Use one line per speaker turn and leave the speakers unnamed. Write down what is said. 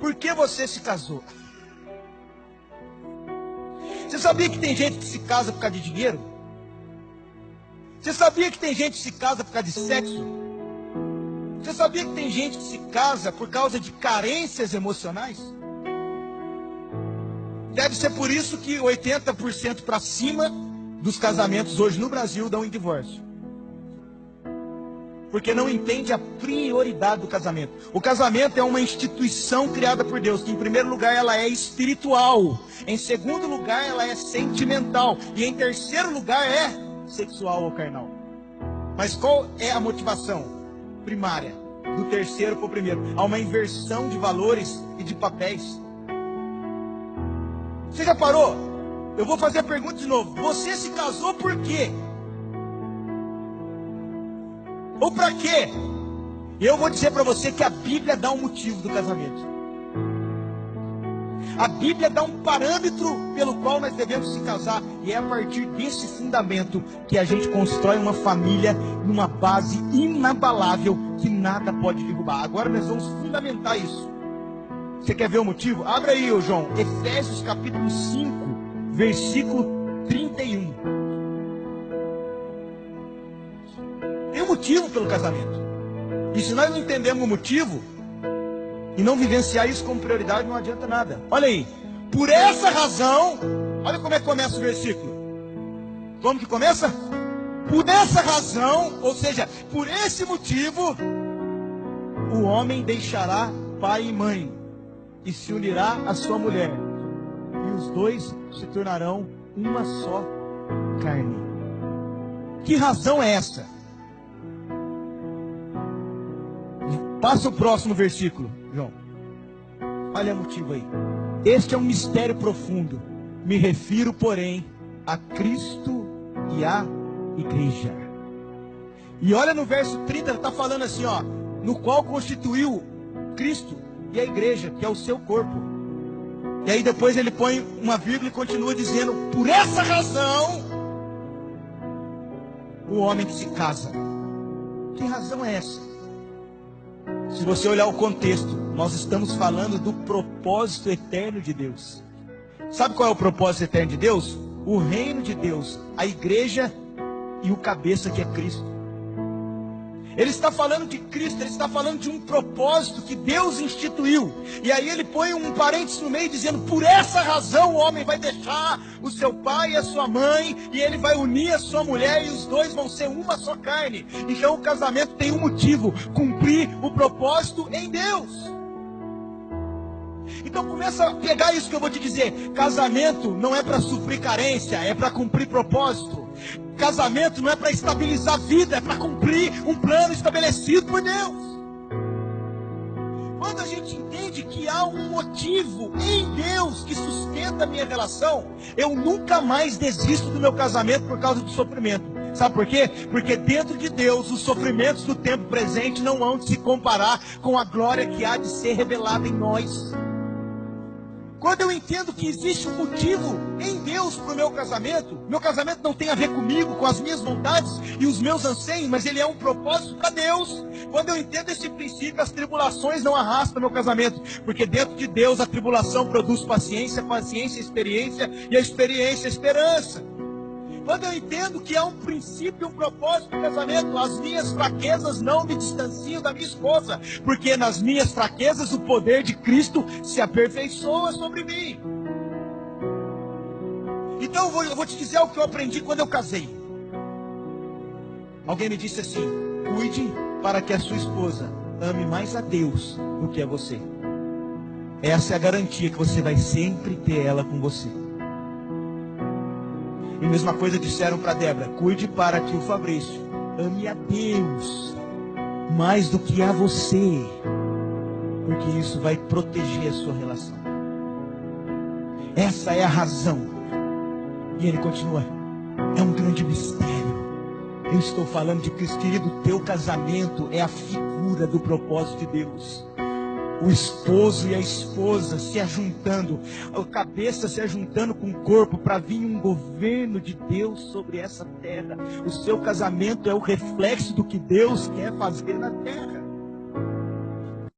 por que você se casou. Você sabia que tem gente que se casa por causa de dinheiro? Você sabia que tem gente que se casa por causa de sexo? Você sabia que tem gente que se casa por causa de carências emocionais? Deve ser por isso que 80% para cima dos casamentos hoje no Brasil dão em divórcio. Porque não entende a prioridade do casamento. O casamento é uma instituição criada por Deus, que em primeiro lugar ela é espiritual, em segundo lugar ela é sentimental, e em terceiro lugar é sexual ou carnal. Mas qual é a motivação primária do terceiro para o primeiro? Há uma inversão de valores e de papéis. Você já parou? Eu vou fazer a pergunta de novo. Você se casou por quê? Ou para quê? Eu vou dizer para você que a Bíblia dá um motivo do casamento. A Bíblia dá um parâmetro pelo qual nós devemos se casar. E é a partir desse fundamento que a gente constrói uma família numa base inabalável que nada pode derrubar. Agora nós vamos fundamentar isso. Você quer ver o motivo? Abre aí, ô João. Efésios capítulo 5, versículo 31. Tem um motivo pelo casamento. E se nós não entendemos o motivo e não vivenciar isso como prioridade, não adianta nada. Olha aí. Por essa razão, olha como é que começa o versículo. Como que começa? Por essa razão, ou seja, por esse motivo, o homem deixará pai e mãe e se unirá à sua mulher, e os dois se tornarão uma só carne. Que razão é essa? Passa o próximo versículo, João. Olha o motivo aí. Este é um mistério profundo. Me refiro, porém, a Cristo e à igreja. E olha no verso 30, ele está falando assim, ó, no qual constituiu Cristo e a igreja, que é o seu corpo. E aí depois ele põe uma vírgula e continua dizendo, por essa razão, o homem que se casa. Que razão é essa? Se você olhar o contexto, nós estamos falando do propósito eterno de Deus. Sabe qual é o propósito eterno de Deus? O reino de Deus, a igreja e o cabeça que é Cristo. Ele está falando de Cristo, ele está falando de um propósito que Deus instituiu. E aí ele põe um parênteses no meio dizendo, por essa razão o homem vai deixar o seu pai e a sua mãe, e ele vai unir a sua mulher, e os dois vão ser uma só carne. Então o casamento tem um motivo, cumprir o propósito em Deus. Então começa a pegar isso que eu vou te dizer. Casamento não é para suprir carência, é para cumprir propósito. Casamento não é para estabilizar a vida, é para cumprir um plano estabelecido por Deus. Quando a gente entende que há um motivo em Deus que sustenta a minha relação, eu nunca mais desisto do meu casamento por causa do sofrimento. Sabe por quê? Porque dentro de Deus, os sofrimentos do tempo presente não hão de se comparar com a glória que há de ser revelada em nós. Quando eu entendo que existe um motivo em Deus para o meu casamento não tem a ver comigo, com as minhas vontades e os meus anseios, mas ele é um propósito para Deus. Quando eu entendo esse princípio, as tribulações não arrastam meu casamento, porque dentro de Deus a tribulação produz paciência, paciência, experiência, e a experiência, esperança. Quando eu entendo que há um princípio, um propósito no casamento, as minhas fraquezas não me distanciam da minha esposa, porque nas minhas fraquezas o poder de Cristo se aperfeiçoa sobre mim. Então eu vou te dizer o que eu aprendi quando eu casei. Alguém me disse assim, cuide para que a sua esposa ame mais a Deus do que a você. Essa é a garantia que você vai sempre ter ela com você. E a mesma coisa disseram para Débora, cuide para que o Fabrício ame a Deus mais do que a você, porque isso vai proteger a sua relação. Essa é a razão. E ele continua, é um grande mistério. Eu estou falando de Cristo, querido, teu casamento é a figura do propósito de Deus. O esposo e a esposa se ajuntando, a cabeça se ajuntando com o corpo para vir um governo de Deus sobre essa terra. O seu casamento é o reflexo do que Deus quer fazer na terra.